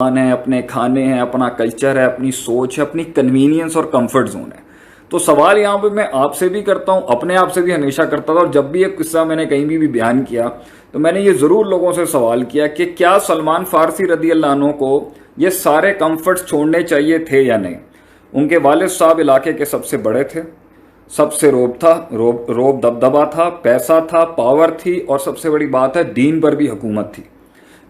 ہے, اپنے کھانے ہیں, اپنا کلچر ہے, اپنی سوچ ہے, اپنی کنوینئنس اور کمفرٹ زون ہے. تو سوال یہاں پہ میں آپ سے بھی کرتا ہوں, اپنے آپ سے بھی ہمیشہ کرتا تھا, اور جب بھی ایک قصہ میں نے کہیں بھی بیان کیا تو میں نے یہ ضرور لوگوں سے سوال کیا کہ کیا سلمان فارسی رضی اللہ عنہ کو یہ سارے کمفرٹس چھوڑنے چاہیے تھے یا نہیں. ان کے والد صاحب علاقے کے سب سے بڑے تھے, سب سے روب تھا, روب دبدبا تھا, پیسہ تھا, پاور تھی, اور سب سے بڑی بات ہے دین پر بھی حکومت تھی.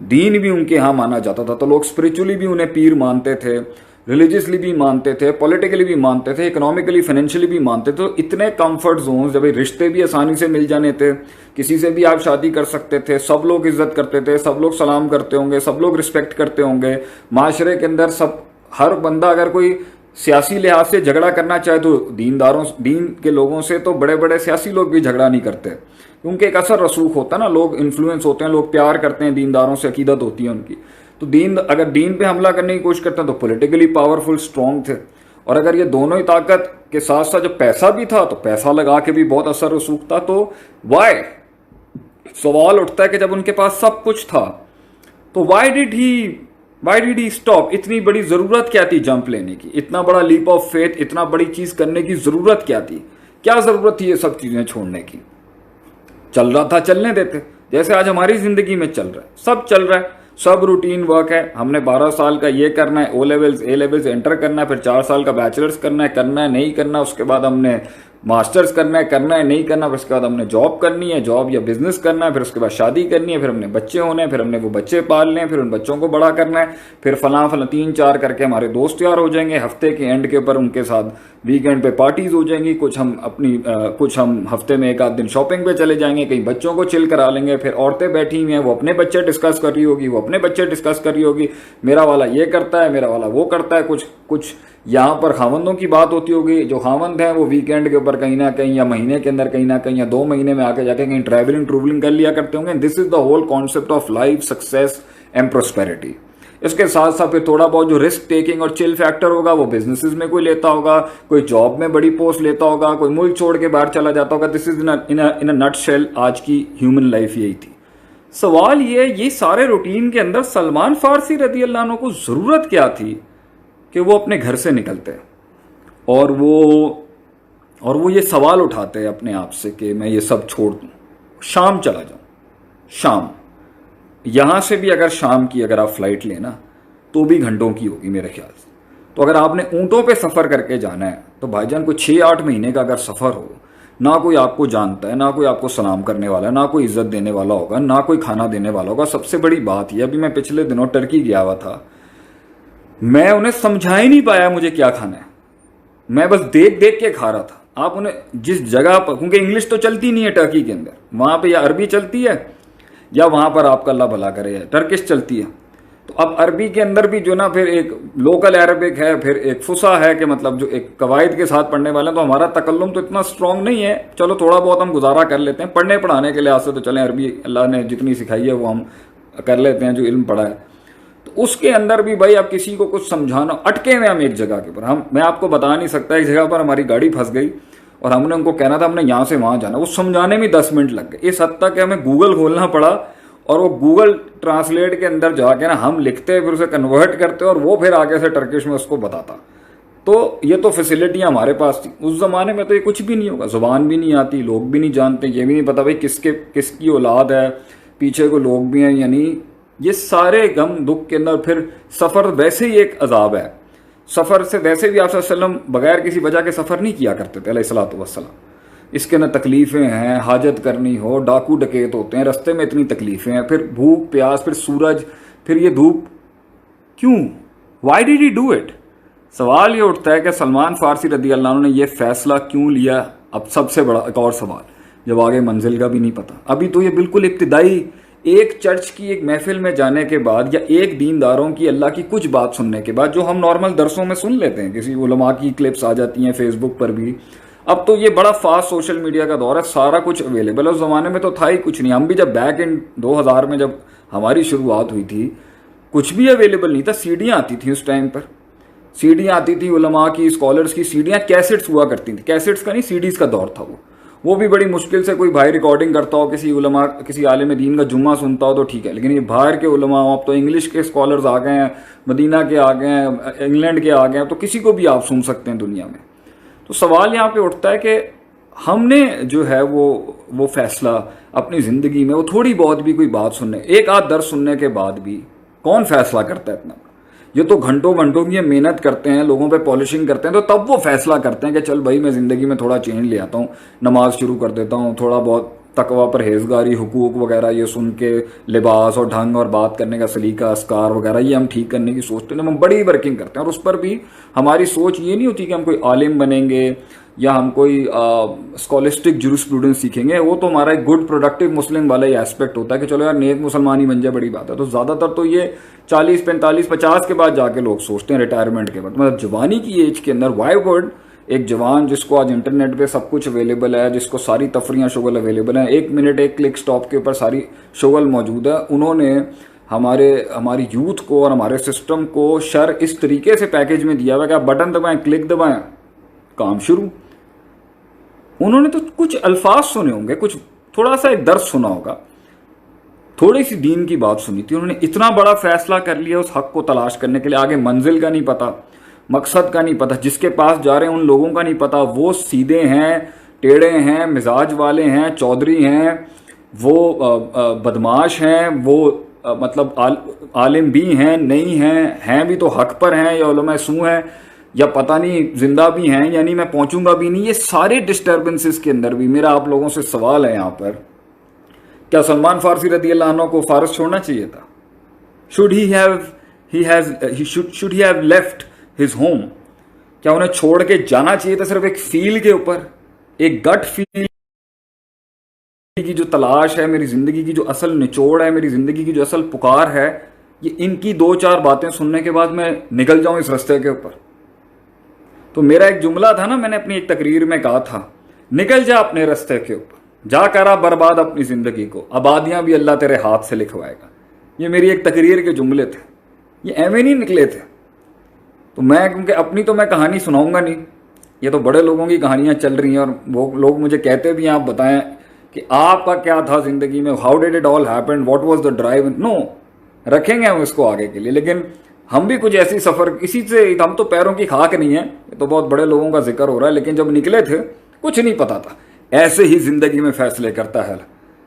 دین بھی ان کے ہاں مانا جاتا تھا, تو لوگ اسپرچولی بھی انہیں پیر مانتے تھے, ریلیجیسلی بھی مانتے تھے, پولیٹیکلی بھی مانتے تھے, اکنامیکلی فائنینشلی بھی مانتے تھے. تو اتنے کمفرٹ زونز, جب رشتے بھی آسانی سے مل جانے تھے, کسی سے بھی آپ شادی کر سکتے تھے, سب لوگ عزت کرتے تھے, سب لوگ سلام کرتے ہوں گے, سب لوگ رسپیکٹ کرتے ہوں گے معاشرے کے اندر. ہر بندہ اگر کوئی سیاسی لحاظ سے جھگڑا کرنا چاہے تو دین کے لوگوں سے تو بڑے بڑے سیاسی لوگ بھی جھگڑا نہیں کرتے, کیونکہ ایک اثر رسوخ ہوتا ہے نا, لوگ انفلوئنس ہوتے ہیں, لوگ پیار کرتے ہیں دینداروں سے, عقیدت ہوتی ہے ان کی. تو اگر دین پہ حملہ کرنے کی کوشش کرتے ہیں تو پولیٹیکلی پاورفل اسٹرانگ تھے. اور اگر یہ دونوں ہی طاقت کے ساتھ ساتھ جب پیسہ بھی تھا تو پیسہ لگا کے بھی بہت اثر رسوخ تھا. تو وائی سوال اٹھتا ہے کہ جب ان کے پاس سب کچھ تھا تو وائی ڈیڈ ہی اسٹاپ. اتنی بڑی ضرورت کیا تھی جمپ لینے کی, اتنا بڑا لیپ آف فیتھ, اتنا بڑی چیز کرنے کی ضرورت کیا تھی, کیا ضرورت تھی یہ سب چیزیں چھوڑنے کی. چل رہا تھا چلنے دیتے, جیسے آج ہماری زندگی میں چل رہا ہے, سب چل رہا ہے, سب روٹین ورک ہے. ہم نے 12 سال کا یہ کرنا ہے, O levels A levels enter کرنا ہے, پھر 4 سال کا بیچلرز کرنا ہے نہیں کرنا, اس کے بعد ہم نے ماسٹرز کرنا ہے نہیں کرنا, پھر اس کے بعد ہم نے جاب کرنی ہے, جاب یا بزنس کرنا ہے, پھر اس کے بعد شادی کرنی ہے, پھر ہم نے بچے ہونے ہیں, پھر ہم نے وہ بچے پالنے ہیں, پھر ان بچوں کو بڑا کرنا ہے, پھر فلاں 3-4 کر کے ہمارے دوست یار ہو جائیں گے, ہفتے کے اینڈ کے اوپر ان کے ساتھ ویکینڈ پہ پارٹیز ہو جائیں گی, کچھ ہم ہفتے میں 1 آدھ دن شاپنگ پہ چلے جائیں گے, کہیں بچوں کو چل کرا لیں گے. پھر عورتیں بیٹھی ہوئی ہیں, وہ اپنے بچے ڈسکس کر رہی ہوگی, وہ اپنے بچے ڈسکس کر رہی ہوگی, میرا والا یہ کرتا ہے, میرا والا وہ کرتا ہے. کچھ یہاں پر خاوندوں کی بات ہوتی ہوگی, جو خاوند ہیں وہ ویکینڈ کے اوپر کہیں نہ کہیں یا مہینے کے اندر کہیں نہ کہیں یا 2 مہینے میں آ کے جا کے کہیں ٹریولنگ کر لیا کرتے ہوں گے. This is the whole concept of life success and prosperity. اس کے ساتھ ساتھ پھر تھوڑا بہت جو رسک ٹیکنگ اور چل فیکٹر ہوگا وہ بزنسز میں کوئی لیتا ہوگا, کوئی جاب میں بڑی پوسٹ لیتا ہوگا, کوئی ملک چھوڑ کے باہر چلا جاتا ہوگا. دس از ان اے نٹ شیل آج کی ہیومن لائف یہی تھی. سوال یہ سارے روٹین کے اندر سلمان فارسی رضی اللہ عنہ کو ضرورت کیا تھی کہ وہ اپنے گھر سے نکلتے اور وہ یہ سوال اٹھاتے اپنے آپ سے کہ میں یہ سب چھوڑ دوں, شام چلا جاؤں. شام یہاں سے بھی اگر شام کی اگر آپ فلائٹ لینا تو بھی گھنٹوں کی ہوگی میرے خیال سے. تو اگر آپ نے اونٹوں پہ سفر کر کے جانا ہے تو بھائی جان کوئی 6-8 مہینے کا اگر سفر ہو, نہ کوئی آپ کو جانتا ہے, نہ کوئی آپ کو سلام کرنے والا ہے, نہ کوئی عزت دینے والا ہوگا, نہ کوئی کھانا دینے والا ہوگا. سب سے بڑی بات یہ, ابھی میں پچھلے دنوں ٹرکی گیا ہوا تھا, میں انہیں سمجھا ہی نہیں پایا مجھے کیا کھانا ہے, میں بس دیکھ کے کھا رہا تھا. آپ انہیں جس جگہ پر, کیونکہ انگلش تو چلتی نہیں ہے ٹرکی کے اندر, وہاں پہ یا عربی چلتی ہے یا وہاں پر آپ کا اللہ بھلا کرے ٹرکش چلتی ہے. تو اب عربی کے اندر بھی جو نا پھر ایک لوکل عربک ہے, پھر ایک فصیح ہے کہ مطلب جو ایک قواعد کے ساتھ پڑھنے والے ہیں. تو ہمارا تکلم تو اتنا اسٹرانگ نہیں ہے, چلو تھوڑا بہت ہم گزارا کر لیتے ہیں. پڑھنے پڑھانے کے لحاظ سے تو چلیں عربی اللہ نے جتنی سکھائی ہے وہ ہم کر لیتے ہیں جو علم پڑھا ہے. تو اس کے اندر بھی بھائی اب کسی کو کچھ سمجھانا, اٹکے ہوئے ہم ایک جگہ کے اوپر, میں آپ کو بتا نہیں سکتا, ایک جگہ پر ہماری گاڑی پھنس گئی اور ہم نے ان کو کہنا تھا ہم نے یہاں سے وہاں جانا, وہ سمجھانے میں 10 منٹ لگ گئے. اس حد تک کہ ہمیں گوگل کھولنا پڑا اور وہ گوگل ٹرانسلیٹ کے اندر جا کے نا ہم لکھتے پھر اسے کنورٹ کرتے اور وہ پھر آگے سے ٹرکش میں اس کو بتاتا. تو یہ تو فیسلٹیاں ہمارے پاس تھی. اس زمانے میں تو یہ کچھ بھی نہیں ہوگا, زبان بھی نہیں آتی, لوگ بھی نہیں جانتے, یہ بھی نہیں پتا بھائی کس کی اولاد ہے, پیچھے کو لوگ بھی ہیں یا نہیں. یہ سارے غم دکھ کے اندر پھر سفر ویسے ہی ایک عذاب ہے. سفر سے ویسے بھی آپ صلی اللہ علیہ وسلم بغیر کسی وجہ کے سفر نہیں کیا کرتے تھے علیہ الصلوۃ والسلام. اس کے اندر تکلیفیں ہیں, حاجت کرنی ہو, ڈاکو ڈکیت ہوتے ہیں, رستے میں اتنی تکلیفیں ہیں, پھر بھوک پیاس, پھر سورج, پھر یہ دھوپ. کیوں؟ Why did he do it? سوال یہ اٹھتا ہے کہ سلمان فارسی رضی اللہ عنہ نے یہ فیصلہ کیوں لیا. اب سب سے بڑا ایک اور سوال, جب آگے منزل کا بھی نہیں پتا. ابھی تو یہ بالکل ابتدائی ایک چرچ کی ایک محفل میں جانے کے بعد یا ایک دینداروں کی اللہ کی کچھ بات سننے کے بعد, جو ہم نارمل درسوں میں سن لیتے ہیں, کسی علماء کی کلپس آ جاتی ہیں فیس بک پر بھی. اب تو یہ بڑا فاسٹ سوشل میڈیا کا دور ہے, سارا کچھ اویلیبل ہے. اس زمانے میں تو تھا ہی کچھ نہیں. ہم بھی جب بیک ان 2000 میں جب ہماری شروعات ہوئی تھی کچھ بھی اویلیبل نہیں تھا. سیڈیاں آتی تھیں اس ٹائم پر, سیڈیاں آتی تھی علماء کی, اسکالرس کی سیڈیاں, کیسٹس ہوا کرتی تھیں. کیسٹس کا نہیں, سیڈیز کا دور تھا وہ. وہ بھی بڑی مشکل سے کوئی بھائی ریکارڈنگ کرتا ہو، کسی علماء کسی عالم دین کا جمعہ سنتا ہو تو ٹھیک ہے، لیکن یہ باہر کے علماء، اب تو انگلش کے اسکالرز آ گئے ہیں، مدینہ کے آ گئے ہیں، انگلینڈ کے آ گئے ہیں، تو کسی کو بھی آپ سن سکتے ہیں دنیا میں. تو سوال یہاں پہ اٹھتا ہے کہ ہم نے جو ہے وہ فیصلہ اپنی زندگی میں، وہ تھوڑی بہت بھی کوئی بات سننے، ایک آدھ درس سننے کے بعد بھی کون فیصلہ کرتا ہے اتنا؟ یہ تو گھنٹوں گھنٹوں کی محنت کرتے ہیں، لوگوں پہ پالشنگ کرتے ہیں، تو تب وہ فیصلہ کرتے ہیں کہ چل بھائی میں زندگی میں تھوڑا چینج لے آتا ہوں، نماز شروع کر دیتا ہوں، تھوڑا بہت تقوی پرہیزگاری، حقوق وغیرہ یہ سن کے، لباس اور ڈھنگ اور بات کرنے کا سلیقہ، اسکار وغیرہ یہ ہم ٹھیک کرنے کی سوچتے ہیں، ہم بڑی ورکنگ کرتے ہیں. اور اس پر بھی ہماری سوچ یہ نہیں ہوتی کہ ہم کوئی عالم بنیں گے یا ہم کوئی اسکالسٹک جورسپروڈنس سیکھیں گے. وہ تو ہمارا ایک گڈ پروڈکٹیو مسلم والا یہ ایسپیکٹ ہوتا ہے کہ چلو یار نیک مسلمان ہی بن جائے، بڑی بات ہے. تو زیادہ تر تو یہ 40 45 50 کے بعد جا کے لوگ سوچتے ہیں، ریٹائرمنٹ کے بعد، مطلب جوانی کی ایج کے اندر. وائی گڈ ایک جوان جس کو آج انٹرنیٹ پہ سب کچھ اویلیبل ہے، جس کو ساری تفریحاں شغل اویلیبل ہیں، 1 منٹ 1 کلک سٹاپ کے اوپر ساری شغل موجود ہے، انہوں نے ہماری یوتھ کو اور ہمارے سسٹم کو شر اس طریقے سے پیکیج میں دیا ہوا کہ آپ بٹن دبائیں، کلک دبائیں، کام شروع. انہوں نے تو کچھ الفاظ سنے ہوں گے، کچھ تھوڑا سا ایک درس سنا ہوگا، تھوڑی سی دین کی بات سنی تھی، انہوں نے اتنا بڑا فیصلہ کر لیا اس حق کو تلاش کرنے کے لیے. آگے منزل کا نہیں پتا، مقصد کا نہیں پتا، جس کے پاس جا رہے ہیں ان لوگوں کا نہیں پتا، وہ سیدھے ہیں، ٹیڑے ہیں، مزاج والے ہیں، چودھری ہیں، وہ بدماش ہیں، وہ مطلب عالم بھی ہیں، نہیں ہیں بھی تو حق پر ہیں، یا علماء سو ہیں، یا پتہ نہیں زندہ بھی ہیں، یعنی میں پہنچوں گا بھی نہیں. یہ سارے ڈسٹربنسز کے اندر بھی میرا آپ لوگوں سے سوال ہے یہاں پر، کیا سلمان فارسی رضی اللہ عنہ کو فارس چھوڑنا چاہیے تھا؟ should he have left his home؟ کیا انہیں چھوڑ کے جانا چاہیے تھا صرف ایک فیل کے اوپر، ایک گٹ فیل کی جو تلاش ہے، میری زندگی کی جو اصل نچوڑ ہے، میری زندگی کی جو اصل پکار ہے، یہ ان کی 2-4 باتیں سننے کے بعد میں نکل جاؤں اس رستے کے اوپر؟ تو میرا ایک جملہ تھا نا، میں نے اپنی ایک تقریر میں کہا تھا، نکل جا اپنے رستے کے اوپر، جا کرا برباد اپنی زندگی کو، آبادیاں بھی اللہ تیرے ہاتھ سے لکھوائے گا. یہ میری ایک تقریر کے جملے تھے، یہ ایویں نہیں نکلے تھے. تو میں کیونکہ اپنی تو میں کہانی سناؤں گا نہیں، یہ تو بڑے لوگوں کی کہانیاں چل رہی ہیں، اور وہ لوگ مجھے کہتے بھی ہیں آپ بتائیں کہ آپ کا کیا تھا زندگی میں، how did it all happen, what was the drive. No, رکھیں گے ہم اس کو آگے کے لیے، لیکن ہم بھی کچھ ایسی سفر، اسی سے ہم تو پیروں کی خاک نہیں ہیں، یہ تو بہت بڑے لوگوں کا ذکر ہو رہا ہے، لیکن جب نکلے تھے کچھ نہیں پتا تھا. ایسے ہی زندگی میں فیصلے کرتا ہے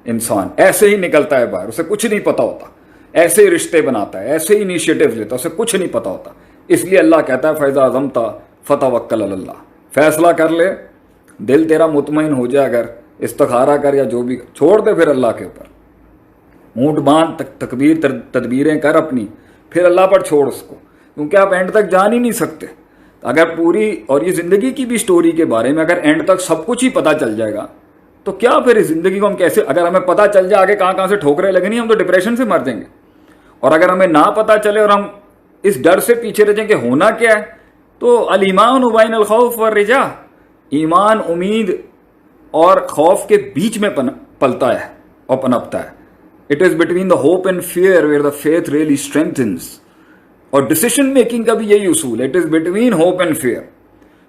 انسان، ایسے ہی نکلتا ہے باہر، اسے کچھ نہیں پتا ہوتا، ایسے ہی رشتے بناتا ہے، ایسے ہی انیشیٹو لیتا ہے، اسے کچھ نہیں پتا ہوتا. اس لیے اللہ کہتا ہے فَإِذَا عَزَمْتَ فَتَوَكَّلْ عَلَى اللَّهِ، فیصلہ کر لے، دل تیرا مطمئن ہو جائے، اگر استخارہ کر یا جو بھی، چھوڑ دے پھر اللہ کے اوپر، اونٹ باندھ، تدبیریں کر اپنی، پھر اللہ پر چھوڑ اس کو، کیونکہ آپ اینڈ تک جان ہی نہیں سکتے. اگر پوری، اور یہ زندگی کی بھی سٹوری کے بارے میں، اگر اینڈ تک سب کچھ ہی پتا چل جائے گا تو کیا پھر اس زندگی کو ہم کیسے، اگر ہمیں پتا چل جائے آگے کہاں سے ٹھوکریں لگنی، ہم تو ڈپریشن سے مر جائیں گے. اور اگر ہمیں نہ پتا چلے اور ہم اس ڈر سے پیچھے رہ جائیں کہ ہونا کیا ہے، تو الایمان بین الخوف والرجاء، ایمان امید اور خوف کے بیچ میں پلتا ہے اور پنپتا ہے. It is between the hope and fear where the faith really strengthens. اور ڈیسیشن میکنگ کا بھی یہی اصول ہے، it is between hope and fear.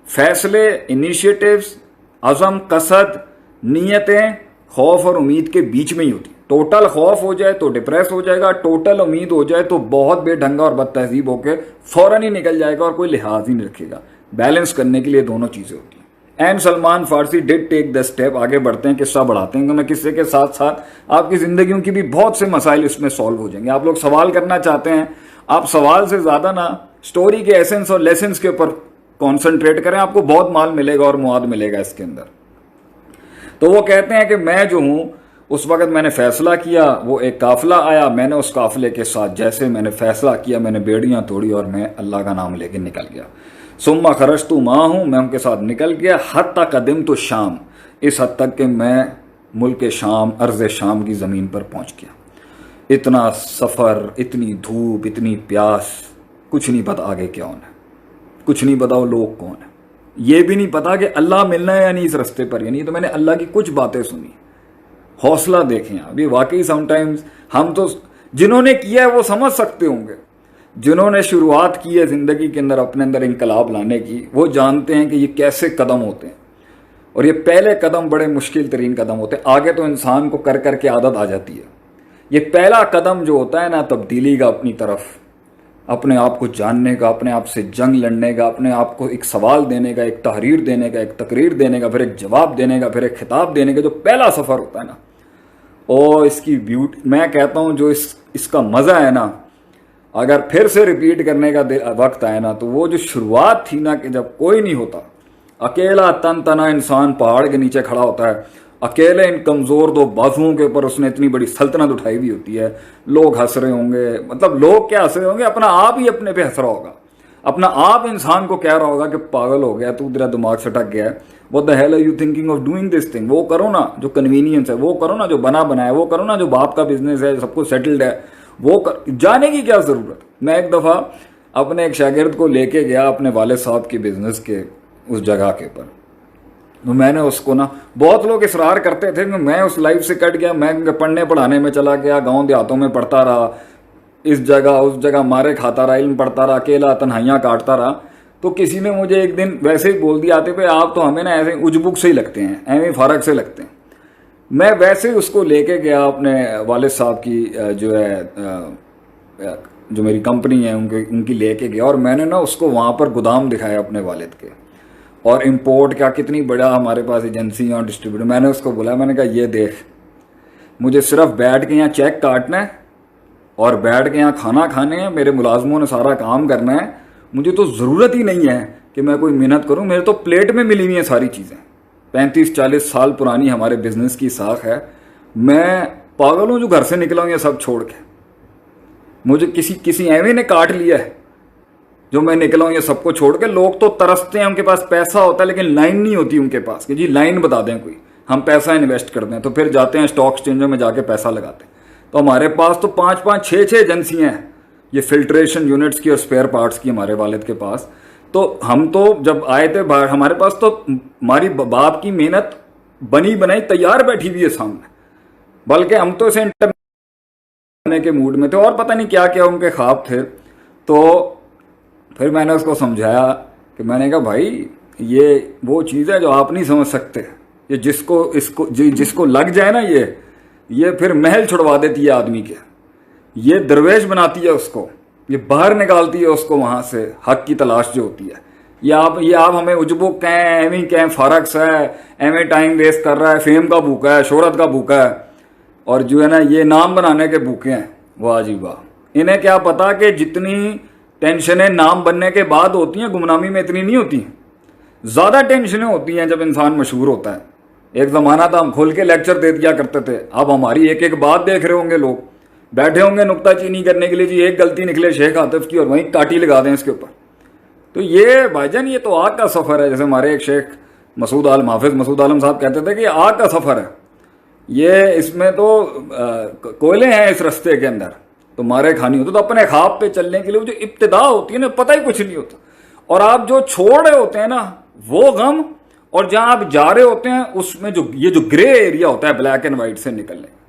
فیصلے، انیشیٹوز، عزم، قصد، نیتیں خوف اور امید کے بیچ میں ہی ہوتی. ٹوٹل خوف ہو جائے تو ڈپریس ہو جائے گا، ٹوٹل امید ہو جائے تو بہت بے ڈھنگا اور بد تہذیب ہو کے فوراً ہی نکل جائے گا اور کوئی لحاظ ہی نہیں رکھے گا. بیلنس کرنے کے لیے دونوں چیزیں ہوتی ہیں. And Salman Farsi did take the step. آگے بڑھتے ہیں، قصہ بڑھاتے ہیں، کہ میں قصے کے ساتھ ساتھ آپ کی زندگیوں کی بھی بہت سے مسائل اس میں سالو ہو جائیں گے. آپ لوگ سوال کرنا چاہتے ہیں، آپ سوال سے زیادہ نا سٹوری کے ایسنس اور لیسنس کے اوپر کانسنٹریٹ کریں، آپ کو بہت مال ملے گا اور مواد ملے گا اس کے اندر. تو وہ کہتے ہیں کہ میں جو ہوں، اس وقت میں نے فیصلہ کیا، وہ ایک قافلہ آیا، میں نے اس قافلے کے ساتھ جیسے میں نے فیصلہ کیا، میں نے بیڑیاں توڑی اور میں اللہ کا نام لے کے نکل گیا. ثم خرجت معہم، میں ان کے ساتھ نکل گیا، حتی قدمت الشام، اس حد تک کہ میں ملک شام، ارض شام کی زمین پر پہنچ گیا. اتنا سفر، اتنی دھوپ، اتنی پیاس، کچھ نہیں پتا آگے کیا ہونا ہے، کچھ نہیں پتا وہ لوگ کون ہیں، یہ بھی نہیں پتا کہ اللہ ملنا ہے یا نہیں اس رستے پر. یعنی تو میں نے اللہ کی کچھ باتیں سنی. حوصلہ دیکھیں آپ، یہ واقعی سم ٹائمز ہم تو جنہوں نے کیا ہے وہ سمجھ سکتے ہوں گے، جنہوں نے شروعات کی ہے زندگی کے اندر اپنے اندر انقلاب لانے کی، وہ جانتے ہیں کہ یہ کیسے قدم ہوتے ہیں. اور یہ پہلے قدم بڑے مشکل ترین قدم ہوتے ہیں. آگے تو انسان کو کر کر کے عادت آ جاتی ہے. یہ پہلا قدم جو ہوتا ہے نا تبدیلی کا اپنی طرف، اپنے آپ کو جاننے کا، اپنے آپ سے جنگ لڑنے کا، اپنے آپ کو ایک سوال دینے کا، ایک تحریر دینے کا، ایک تقریر دینے کا، پھر ایک جواب دینے کا، پھر ایک خطاب دینے کا، جو پہلا سفر ہوتا ہے نا، اور اس کی بیوٹی میں کہتا ہوں جو اس کا مزہ ہے نا، اگر پھر سے ریپیٹ کرنے کا وقت آئے نا، تو وہ جو شروعات تھی نا کہ جب کوئی نہیں ہوتا، اکیلا تن تنا انسان پہاڑ کے نیچے کھڑا ہوتا ہے، اکیلے ان کمزور دو بازوؤں کے اوپر اس نے اتنی بڑی سلطنت اٹھائی ہوئی ہوتی ہے. لوگ ہنس رہے ہوں گے، مطلب لوگ کیا ہنس رہے ہوں گے، اپنا آپ ہی اپنے پہ ہنس رہا ہوگا، اپنا آپ انسان کو کہہ رہا ہوگا کہ پاگل ہو گیا تو، تیرا دماغ سٹک گیا ہے، what the hell are you thinking of doing this thing. وہ کرو نا جو کنوینئنس ہے، وہ کرو نا جو بنا ہے، وہ کرو نا جو باپ کا بزنس ہے، سب کچھ سیٹلڈ ہے، وہ جانے کی کیا ضرورت. میں ایک دفعہ اپنے ایک شاگرد کو لے کے گیا اپنے والد صاحب کے بزنس کے اس جگہ کے اوپر. تو میں نے اس کو نا، بہت لوگ اصرار کرتے تھے کہ میں اس لائف سے کٹ گیا، میں پڑھنے پڑھانے میں چلا گیا، گاؤں دیہاتوں میں پڑھتا رہا، اس جگہ اس جگہ مارے کھاتا رہا، علم پڑھتا رہا، اکیلا تنہائیاں کاٹتا رہا. تو کسی نے مجھے ایک دن ویسے ہی بول دیا، آتے پہ آپ تو ہمیں نا ایسے اجبک سے ہی لگتے ہیں، ایویں فارغ سے لگتے ہیں. میں ویسے ہی اس کو لے کے گیا اپنے والد صاحب کی جو ہے جو میری کمپنی ہے ان کی لے کے گیا، اور میں نے نا اس کو وہاں پر گودام دکھایا اپنے والد کے، اور امپورٹ کا کتنی بڑا ہمارے پاس ایجنسی اور ڈسٹریبیوٹر. میں نے اس کو بولا، میں نے کہا یہ دیکھ، مجھے صرف بیٹھ کے یہاں چیک کاٹنا ہے اور بیٹھ کے یہاں کھانا کھانے ہیں، میرے ملازموں نے سارا کام کرنا ہے، مجھے تو ضرورت ہی نہیں ہے کہ میں کوئی محنت کروں، میرے تو پلیٹ میں ملی ہوئی ہیں ساری چیزیں. 35-40 سال پرانی ہمارے بزنس کی ساکھ ہے. میں پاگل ہوں جو گھر سے نکلا ہوں یہ سب چھوڑ کے. مجھے کسی ایویں نے کاٹ لیا ہے جو میں نکلا ہوں یہ سب کو چھوڑ کے. لوگ تو ترستے ہیں، ان کے پاس پیسہ ہوتا ہے لیکن لائن نہیں ہوتی ان کے پاس کہ جی لائن بتا دیں کوئی، ہم پیسہ انویسٹ کر دیں. تو پھر جاتے ہیں اسٹاک ایکسچینجوں میں جا کے پیسہ لگاتے ہیں. تو ہمارے پاس تو 5-5 6-6 ایجنسیاں ہیں یہ فلٹریشن یونٹس کی اور اسپیئر پارٹس کی ہمارے والد کے پاس. تو ہم تو جب آئے تھے باہر، ہمارے پاس تو ہماری باپ کی محنت بنی بنائی تیار بیٹھی ہوئی ہے سامنے، بلکہ ہم تو اسے کرنے کے موڈ میں تھے اور پتہ نہیں کیا کیا ان کے خواب تھے. تو پھر میں نے اس کو سمجھایا کہ میں نے کہا بھائی یہ وہ چیز ہے جو آپ نہیں سمجھ سکتے، یہ جس کو لگ جائے نا یہ پھر محل چھڑوا دیتی ہے آدمی کے، یہ درویش بناتی ہے اس کو، یہ باہر نکالتی ہے اس کو وہاں سے حق کی تلاش جو ہوتی ہے. یہ آپ ہمیں عجبو کہیں، ایویں کہیں فارغ سا ہے، ایویں ٹائم ویسٹ کر رہا ہے، فیم کا بھوکا ہے، شہرت کا بھوکا ہے، اور جو ہے نا یہ نام بنانے کے بھوکے ہیں. واہ جی واہ. انہیں کیا پتا کہ جتنی ٹینشنیں نام بننے کے بعد ہوتی ہیں گمنامی میں اتنی نہیں ہوتی. زیادہ ٹینشنیں ہوتی ہیں جب انسان مشہور ہوتا ہے. ایک زمانہ تھا ہم کھل کے لیکچر دے دیا کرتے تھے، اب ہماری ایک ایک بات دیکھ رہے ہوں گے لوگ، بیٹھے ہوں گے نکتہ چینی کرنے کے لیے، جی ایک غلطی نکلے شیخ عاطف کی اور وہیں کاٹی لگا دیں اس کے اوپر. تو یہ بھائی جان یہ تو آگ کا سفر ہے. جیسے ہمارے ایک شیخ حافظ مسعود عالم صاحب کہتے تھے کہ یہ آگ کا سفر ہے، یہ اس میں تو کوئلے ہیں اس رستے کے اندر، تو مارے کھانی ہوتی. تو اپنے خواب پہ چلنے کے لیے جو ابتدا ہوتی ہے نا پتہ ہی کچھ نہیں ہوتا، اور آپ جو چھوڑ رہے ہوتے ہیں نا وہ غم، اور جہاں آپ جا رہے ہوتے ہیں اس میں جو گرے ایریا ہوتا ہے بلیک اینڈ وائٹ سے نکلنے،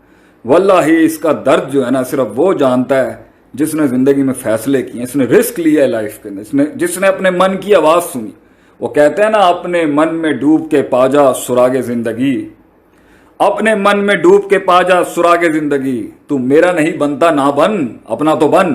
واللہ اس کا درد جو ہے نا صرف وہ جانتا ہے جس نے زندگی میں فیصلے کیے، اس نے رسک لیا ہے لائف کے اندر، جس نے اپنے من کی آواز سنی. وہ کہتے ہیں نا اپنے من میں ڈوب کے پا جا سراغ زندگی، اپنے من میں ڈوب کے پا جا سراغ زندگی، تو میرا نہیں بنتا نہ بن، اپنا تو بن.